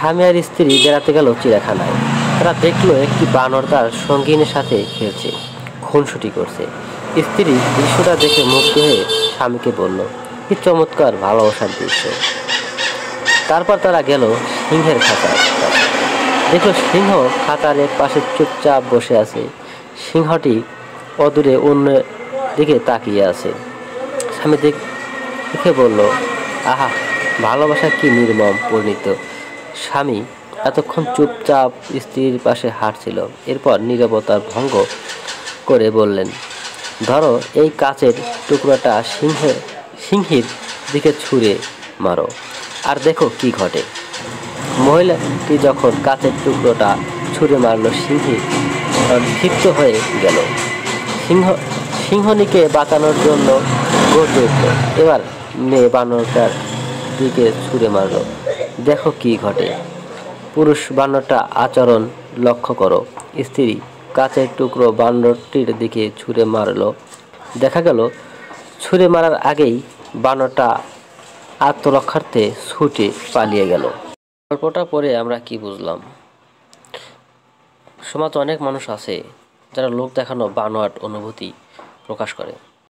স্বামী আর স্ত্রী বেড়াতে গেল চিড়িয়াখানায়। তারা দেখলো একটি বানর তার সঙ্গিনীর সাথে খেলছে, খুনসুটি করছে। স্ত্রী দৃশ্যটা দেখে মুগ্ধ হয়ে স্বামীকে বলল, কি চমৎকার ভালোবাসার দৃশ্য। তারপর তারা গেল সিংহের খাঁচার কাছে। দেখলো সিংহ খাঁচার এক পাশে চুপচাপ বসে আছে। সিংহটি অদূরে অন্য দিকে তাকিয়ে আছে। স্বামী দেখে বলল, আহা, ভালোবাসা কি নির্মম পরিণত। স্বামী এতক্ষণ চুপচাপ স্ত্রীর পাশে হাঁটছিল। এরপর নীরবতা ভঙ্গ করে বললেন, ধরো এই কাচের টুকরাটা সিংহীর দিকে ছুঁড়ে মারো, আর দেখো কি ঘটে। মহিলাটি যখন কাচের টুকরোটা ছুঁড়ে মারল, সিংহী ক্ষিপ্ত হয়ে গেল। সিংহনীকে বাঁচানোর জন্য গর্জে উঠল। এবার মেয়ে বানরটার দিকে ছুঁড়ে মারল। দেখো কি ঘটে। পুরুষ বানরটা আচরণ লক্ষ্য করো। স্ত্রী কাচের টুকরো বানরটির দিকে ছুঁড়ে মারল। দেখা গেল ছুঁড়ে মারার আগেই বানরটা আত্মরক্ষার্থে ছুটে পালিয়ে গেল। গল্পটা পড়ে আমরা কি বুঝলাম? সমাজে অনেক মানুষ আছে যারা লোক দেখানো বানোয়াট অনুভূতি প্রকাশ করে।